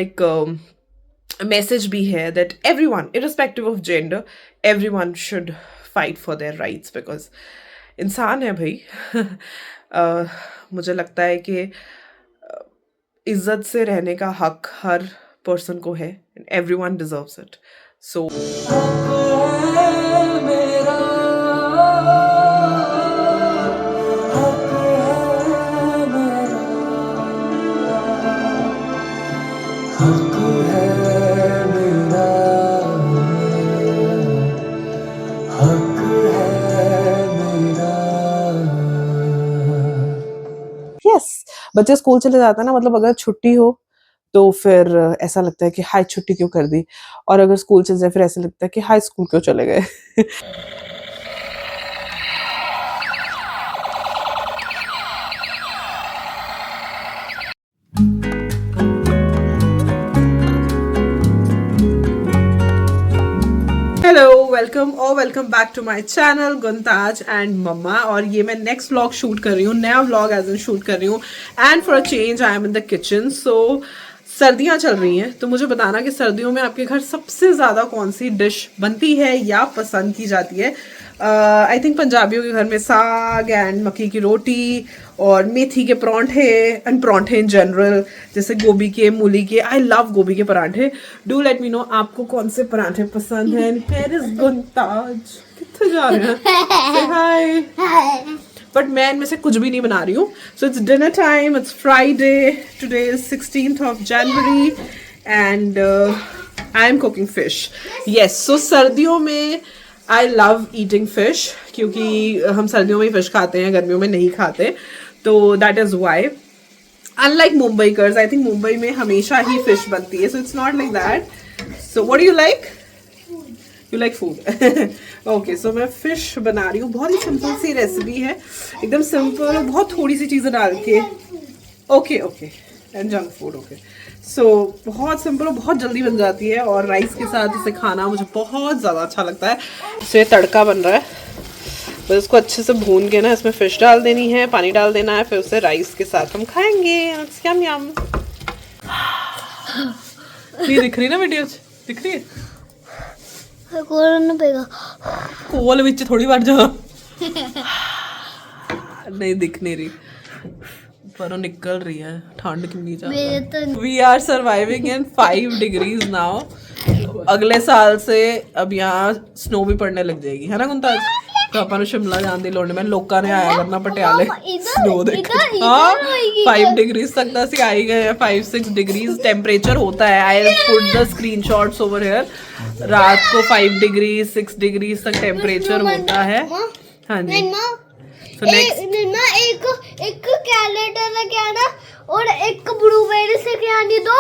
like message भी है that everyone, irrespective of gender, everyone should fight for their rights because इंसान है भाई. मुझे लगता है कि इज्जत से रहने का हक हर पर्सन को है and everyone deserves it. So yes, बच्चे स्कूल चले जाते हैं ना, मतलब अगर छुट्टी हो तो फिर ऐसा लगता है कि हाय छुट्टी क्यों कर दी, और अगर स्कूल चले जाए फिर ऐसा लगता है कि हाय स्कूल क्यों चले गए. Hello, welcome back to my channel Guntaj and mamma. और ये मैं नेक्स्ट व्लॉग शूट कर रही हूँ, नया व्लॉग एज इन शूट कर रही हूँ. And for a change I am in the kitchen. So सर्दियाँ चल रही हैं, तो मुझे बताना कि सर्दियों में आपके घर सबसे ज़्यादा कौन सी डिश बनती है या पसंद की जाती है. आई थिंक पंजाबियों के घर में साग एंड मक्की की रोटी और मेथी के परांठे एंड परांठे इन जनरल, जैसे गोभी के, मूली के. आई लव गोभी के परांठे. डू लेट मी नो आपको कौन से परांठे पसंद हैं. Here is गुनताज. कितने जा रहे हैं? Say hi. बट मैं इनमें से कुछ भी नहीं बना रही हूँ. So it's dinner time. It's Friday. Today is 16th of January and I am cooking fish. Yes, so सर्दियों में आई लव ईटिंग फिश, क्योंकि हम सर्दियों में ही फिश खाते हैं, गर्मियों में नहीं खाते. तो that is why. Unlike Mumbaikars, I think Mumbai में हमेशा ही फिश बनती है. So it's not like that. So what do you like? You like food. Okay, so मैं फिश बना रही हूँ. बहुत ही सिंपल सी रेसिपी है, एकदम सिंपल, बहुत थोड़ी सी चीज़ें डाल के. Okay okay, and junk food. Okay, so बहुत सिंपल और बहुत जल्दी बन जाती है, और राइस के साथ इसे खाना मुझे बहुत ज़्यादा अच्छा लगता है. सो ये तड़का बन रहा है, बस इसको अच्छे से भून के ना इसमें फिश डाल देनी है, पानी डाल देना है, फिर उसे राइस के साथ हम खाएंगे. यम यम. ये दिख रही ना वीडियो, दिख रही है? कोल विच थोड़ी बढ़ जा. नहीं दिख नहीं रही, पर निकल रही है. ठंड कितनी ज्यादा. We are surviving in 5 degrees now. अगले साल से अब यहाँ स्नो भी पड़ने लग जाएगी, है ना गुनताज? तो अपन शिमला जान दी लोने में लोका ने आया करना पटियाले स्नो देख. हाँ, 5 degrees तक तो ਅਸੀਂ आई गए हैं. 5-6 degrees टेम्परेचर होता है. I put the screenshots over here. रात को 5 degrees 6 degrees तक टेम्परेचर होता है. हाँ जी. एक कैलेंडर लेके आना और एक ब्लूबेरी से के आनी दो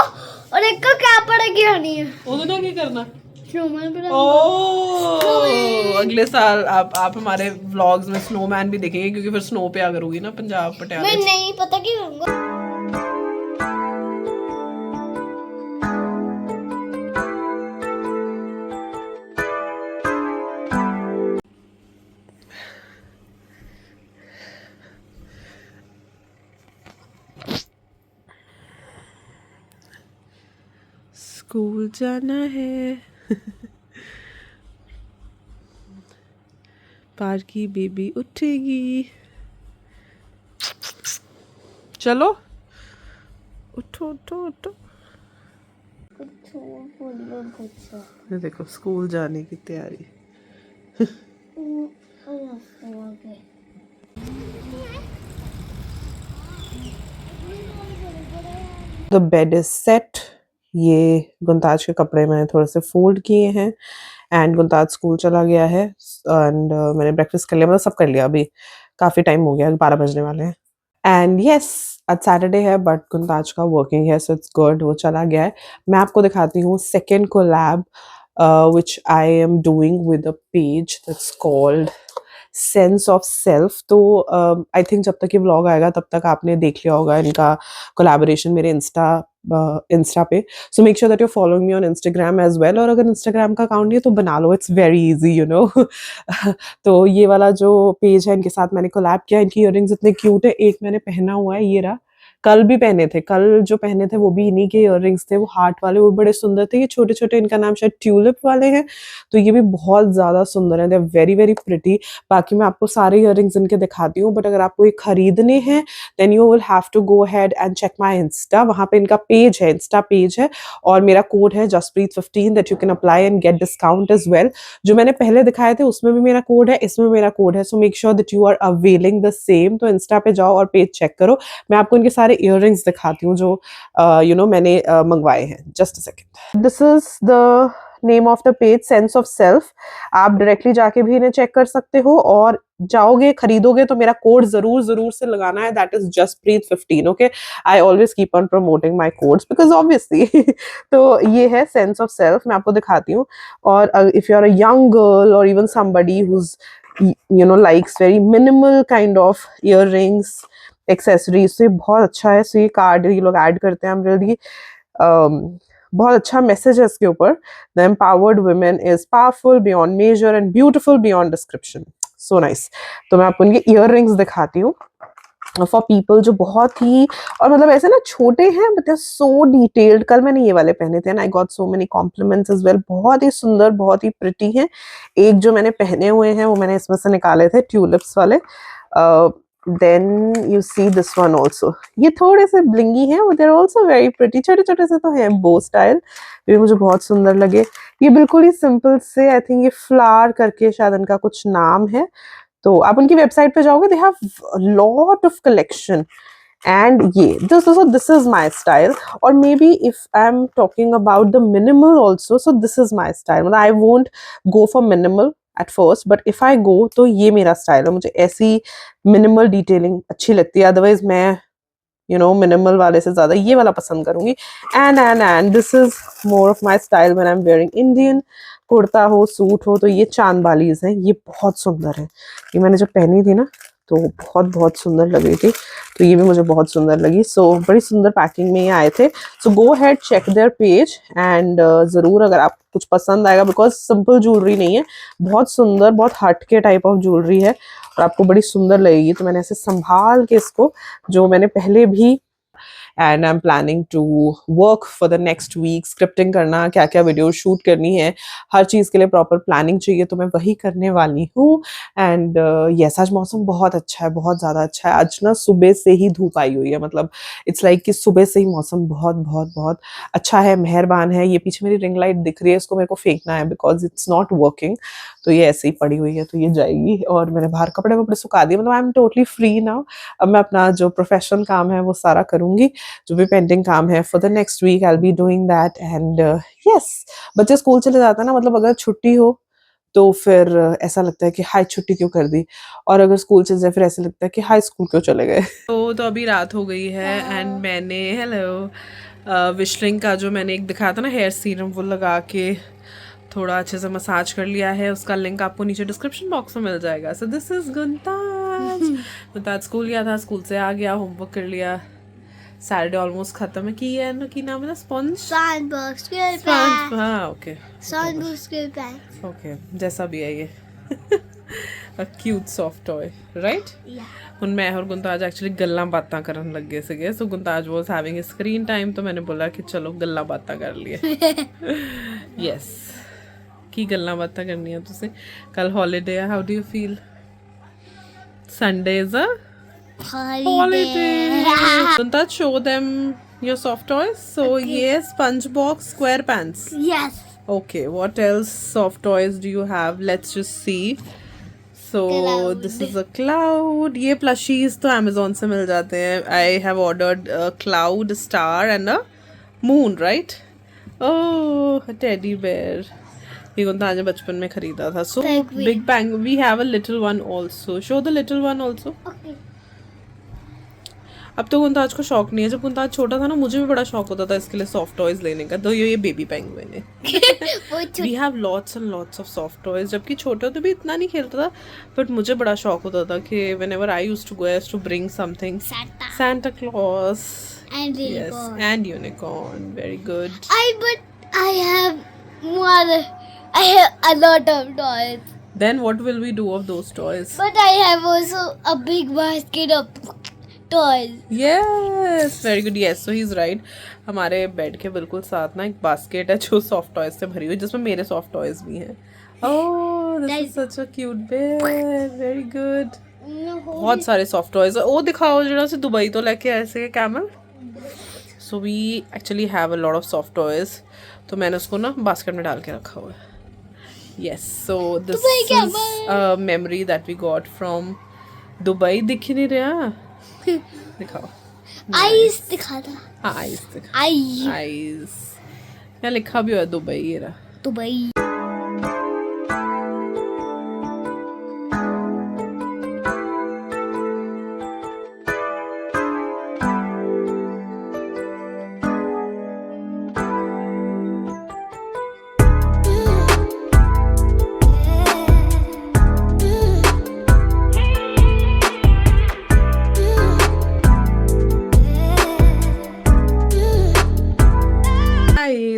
और एक क्या पड़ेगी आनी है. उन्होंने क्या करना? स्नोमैन. ओह, अगले साल आप हमारे व्लॉग्स में स्नोमैन भी देखेंगे, क्योंकि फिर स्नो पे अगर होगी ना पंजाब पटियाला. मैं नहीं पता क्या करूंगा. स्कूल जाना है. पार्की बेबी उठेगी. चलो उठो उठो उठो. ये देखो स्कूल जाने की तैयारी. The bed is set. ये गुनताज के कपड़े मैंने थोड़े से फोल्ड किए हैं, एंड गुनताज स्कूल चला गया है. एंड मैंने ब्रेकफास्ट कर लिया, मतलब सब कर लिया. अभी काफ़ी टाइम हो गया, 12 बजने वाले हैं. एंड यस, आज सैटरडे है बट गुनताज का वर्किंग है, सो इट्स गुड. वो चला गया है. मैं आपको दिखाती हूँ second collab which I am doing with a page that's called sense of self. तो आई थिंक जब तक ये व्लॉग आएगा तब तक आपने देख लिया होगा इनका कोलैबोरेशन मेरे इंस्टा पे. So make sure that you following me on Instagram as well. और अगर इंस्टाग्राम का अकाउंट नहीं है तो बना लो, it's very easy you know. तो ये वाला जो पेज है, इनके साथ मैंने कोलैब किया. इनकी इयररिंग्स इतने क्यूट है. एक मैंने पहना हुआ है, ये रहा, कल भी पहने थे, कल जो पहने थे वो भी इन्हीं के इयररिंग्स थे, वो हार्ट वाले, वो बड़े सुंदर थे। ये छोटे छोटे, इनका नाम शायद ट्यूलिप वाले हैं, तो ये भी बहुत ज्यादा सुंदर है, they are very very pretty. बाकी मैं आपको सारे इयररिंग्स इनके दिखाती हूँ, बट अगर आपको ये खरीदने हैं then you will have to go ahead and check my insta, वहां पे इनका पेज है, इंस्टा पेज है, और मेरा कोड है जसप्रीत15 that you can apply and get discount as well. जो मैंने पहले दिखाए थे उसमें भी मेरा कोड है, इसमें भी मेरा कोड है, so make sure that you are availing the same. तो इंस्टा पे जाओ और पेज चेक करो। मैं आपको इनके सारे इयररिंग्स दिखाती हूँ जो मैंने मंगवाए हैं। Just a second, this is the name of the page, sense of self. आप डायरेक्टली जाके भी इन्हें चेक कर सकते हो, और जाओगे खरीदोगे तो मेरा कोड जरूर जरूर से लगाना है, दैट इज जसप्रीत15। Okay, I always keep on promoting my codes because obviously तो ये है सेंस ऑफ सेल्फ, मैं आपको दिखाती हूँ। और if you are a young girl और even somebody who's likes very minimal kind of earrings, accessories, तो ये बहुत अच्छा है। सो ये कार्ड ये लोग ऐड करते हैं, रियली बहुत अच्छा मैसेज है इसके ऊपर। The empowered women is powerful beyond measure and beautiful beyond description. So nice. तो मैं आपको इनके इयररिंग्स दिखाती हूँ फॉर पीपल जो बहुत ही, और मतलब ऐसे ना छोटे हैं बट सो डिटेल्ड। कल मैंने ये वाले पहने थे and I got so many compliments as well, बहुत ही सुंदर, बहुत ही प्रिटी हैं। एक जो मैंने पहने हुए हैं वो मैंने इसमें से निकाले थे, ट्यूलिप्स वाले। Then you see this one also, ये थोड़े से ब्लिंगी हैं, देर ऑल्सो वेरी प्रिटी, छोटे छोटे से तो हैं, बो स्टाइल, ये मुझे बहुत सुंदर लगे। ये बिल्कुल ही सिंपल से, आई थिंक ये फ्लावर करके शायद इनका कुछ नाम है, तो आप उनकी वेबसाइट पे जाओगे, they have lot of collection. And ये दिस इज माई स्टाइल, और maybe if I am talking about the minimal also, so this is my style. मतलब I won't go for minimal at first, but if I go तो ये मेरा style है, मुझे ऐसी minimal detailing अच्छी लगती है। अदरवाइज मैं मिनिमल वाले से ज्यादा ये वाला पसंद करूंगी। And this is more of my style when I am wearing Indian kurta हो, सूट हो, तो ये चांद बालीज हैं, ये बहुत सुंदर है। ये मैंने जब पहनी थी ना तो बहुत बहुत सुंदर लग रही थी, तो ये भी मुझे बहुत सुंदर लगी। सो बड़ी सुंदर पैकिंग में ये आए थे। So go ahead, check their page, and जरूर अगर आपको कुछ पसंद आएगा, बिकॉज सिंपल ज्वेलरी नहीं है, बहुत सुंदर, बहुत हटके टाइप ऑफ ज्वेलरी है, और आपको बड़ी सुंदर लगेगी। तो मैंने ऐसे संभाल के इसको, जो मैंने पहले भी, and I am planning to work for the next week, scripting करना, क्या क्या वीडियो शूट करनी है, हर चीज़ के लिए प्रॉपर प्लानिंग चाहिए, तो मैं वही करने वाली हूँ। एंड यस, आज मौसम बहुत अच्छा है, बहुत ज़्यादा अच्छा है। आज ना सुबह से ही धूप आई हुई है, मतलब इट्स लाइक कि सुबह से ही मौसम बहुत बहुत बहुत अच्छा है, मेहरबान है। ये पीछे मेरी रिंग लाइट दिख रही है, इसको मेरे को फेंकना है बिकॉज इट्स नॉट वर्किंग, तो ये ऐसे ही पड़ी हुई है, तो ये जाएगी। और मैंने बाहर कपड़े वपड़े सुखा दिए, मतलब I am totally free now. अब मैं अपना जो प्रोफेशनल काम है वो सारा करूंगी, जो भी पेंडिंग काम है for the next week I will be doing that. And yes, बच्चे स्कूल चले जाते हैं ना, मतलब अगर छुट्टी हो तो फिर ऐसा लगता है कि हाय छुट्टी क्यों कर दी, और अगर स्कूल चले जाए फिर ऐसा लगता है कि हाय स्कूल क्यों चले गए। तो अभी रात हो गई है, एंड मैंने विशलिंग का जो मैंने एक दिखाया था ना हेयर सीरम, वो लगा के थोड़ा अच्छे से मसाज कर लिया है। उसका लिंक आपको नीचे डिस्क्रिप्शन बॉक्स में मिल जाएगा। So this is Guntaj. Guntaj school गया था, स्कूल से आ गया, होमवर्क कर लिया, सैटरडे ऑलमोस्ट खत्म है। की है ना, की नाम है ना, स्पंज, हाँ ओके ओके, जैसा भी है ये a cute soft toy, right? ਹੁਣ मैं और गुंताज एक्चुअली गल्ला बातें करन लग गए ਸੀਗੇ। So Guntaj was having a screen time, तो मैंने बोला कि चलो गल्ला बातें कर लिए। यस, की गल्ला बातें करनी है तुसी? कल हॉलीडे है, how do you feel? Sunday is a holiday. Guntaj, show them your soft toys. So ये sponge box square pants. Yes. Okay, what else soft toys do you have? Let's just see. So Cloud. this is a cloud. ये plushies तो Amazon से मिल जाते हैं. I have ordered a cloud, star and a moon, right? Oh, a teddy bear. ये गुंताज ने बचपन में खरीदा था. So Penguin. big bang. We have a little one also. Show the little one also. Okay. अब तो गुंताज को शौक नहीं है, जब गुंताज छोटा था ना मुझे भी बड़ा शौक होता था इसके लिए सॉफ्ट टॉयज लेने का, तो ये बेबी पेंगुइन है। We have lots and lots of soft toys, जबकि छोटे होते भी इतना नहीं खेलता था, बट मुझे बड़ा शौक होता था कि whenever I used to go I used to bring something, Santa Claus And yes, unicorn. and unicorn, very good. But I have more. I have a lot of toys. Then what will we do of those toys? But I have also a big basket of toys. Yes very good, yes so he is right. हमारे bed के बिल्कुल साथ ना एक basket है जो soft toys से भरी हुई, जिसमें मेरे सॉफ्ट टॉयज भी हैं। Oh this is such a cute bed, very good. बहुत सारे सॉफ्ट टॉयज। ओ दिखाओ जरा से, दुबई तो लेके ऐसे camel. So we actually have a lot of soft toys, तो मैंने उसको ना बास्केट में डाल के रखा हुआ है। Yes so this is a memory that we got from Dubai. दिख ही नहीं रहा, दिखाओ। आइस दिखा था। हाँ आइस दिखा, आई आइस यहाँ लिखा भी हुआ है दुबई, ये रहा। Dubai.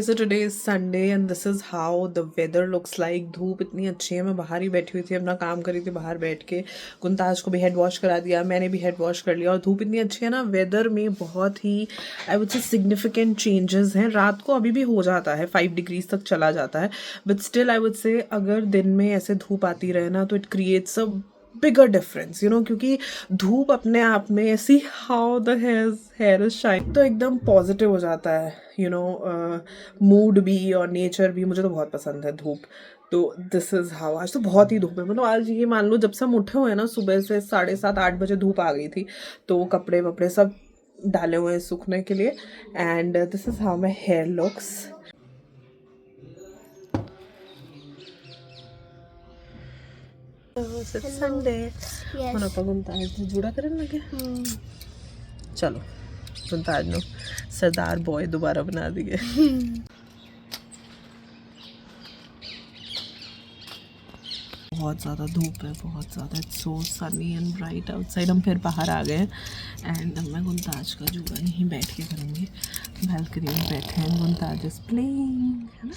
So today is Sunday and this is how the weather looks like. धूप इतनी अच्छी है, मैं बाहर ही बैठी हुई थी, अपना काम कर रही थी बाहर बैठ के। गुंताज को भी हेड वॉश करा दिया, मैंने भी हेड वॉश कर लिया। और धूप इतनी अच्छी है ना, वेदर में बहुत ही I would say significant changes हैं। रात को अभी भी हो जाता है, 5 डिग्रीज तक चला जाता है, बट स्टिल आई वुड से अगर दिन में ऐसे धूप आती रहे ना तो it creates a bigger difference, you know, क्योंकि धूप अपने आप में ऐसी how the here is shine, तो एकदम पॉजिटिव हो जाता है, यू नो, मूड भी और नेचर भी। मुझे तो बहुत पसंद है धूप। तो दिस इज़ हाउ। आज तो बहुत ही धूप है, मतलब आज ये मान लो जब से हम उठे हुए हैं ना, सुबह से 7:30-8 बजे धूप आ गई थी, तो कपड़े वपड़े सब डाले हुए हैं सूखने के लिए। And this is how my hair looks. Sunday ਹੁਣ ਆਪਾਂ ਗੁੰਤਾਜ ਨੂੰ ਜੂੜਾ ਕਰਨ ਲੱਗੇ। ਚਲੋ ਗੁੰਤਾਜ ਨੂੰ ਸਰਦਾਰ बॉय दोबारा बना दिए। बहुत ज़्यादा धूप है, बहुत ज़्यादा। It's so Sunny and bright outside. हम फिर बाहर आ गए एंड मैं गुंताज का जूड़ा यहीं बैठ के करूँगी। बालकनी में बैठे हैं, गुंताज इज प्लेइंग, है ना।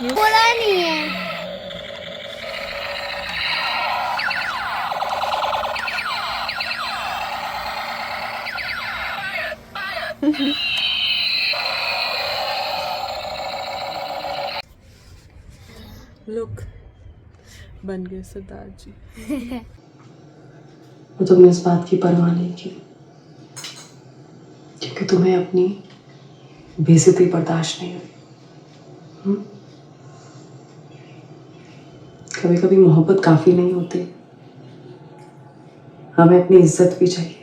बोला नहीं है। लुक बन गए सरदार जी। वो तुमने इस बात की परवाह नहीं की, क्योंकि तुम्हें अपनी बेइज्जती बर्दाश्त नहीं हुई। कभी कभी मोहब्बत काफी नहीं होती, हमें अपनी इज्जत भी चाहिए।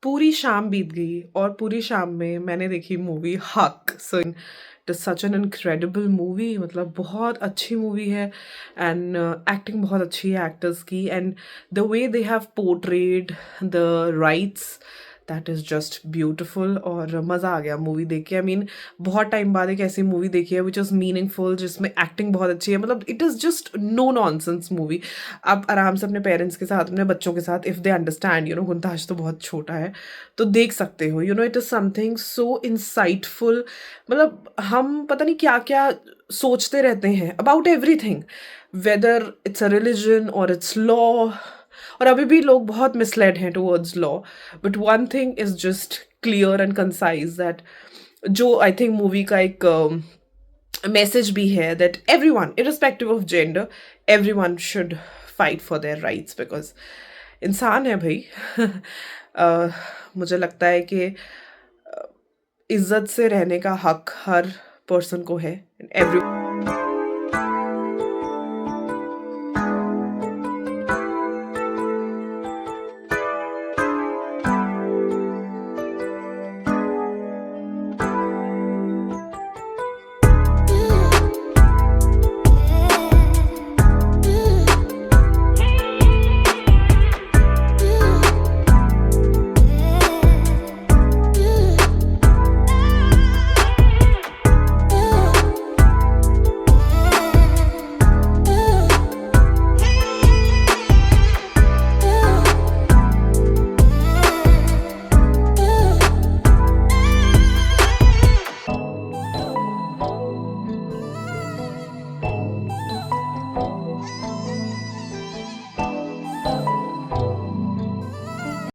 पूरी शाम बीत गई और पूरी शाम में मैंने देखी मूवी हक। So it is such an incredible movie, मतलब बहुत अच्छी मूवी है एंड एक्टिंग बहुत अच्छी है एक्टर्स की, and the way they have portrayed the rights that is just beautiful. और मज़ा आ गया मूवी देख के। आई मीन बहुत टाइम बाद एक ऐसी मूवी देखी है विच इज़ मीनिंगफुल, जिसमें एक्टिंग बहुत अच्छी है। मतलब it is just no nonsense movie. आप आराम से अपने पेरेंट्स के साथ, अपने बच्चों के साथ, if they understand, you know, Guntaj तो बहुत छोटा है, तो देख सकते हो। You know it is something so insightful. मतलब हम पता नहीं क्या क्या सोचते रहते हैं about everything, whether it's a religion or it's law. और अभी भी लोग बहुत मिसलेड हैं towards law, but one thing is just clear and concise that, जो आई थिंक मूवी का एक मैसेज भी है, that everyone irrespective of gender, everyone should fight for their rights, because इंसान है भाई। मुझे लगता है कि इज्जत से रहने का हक हर पर्सन को है, एवरी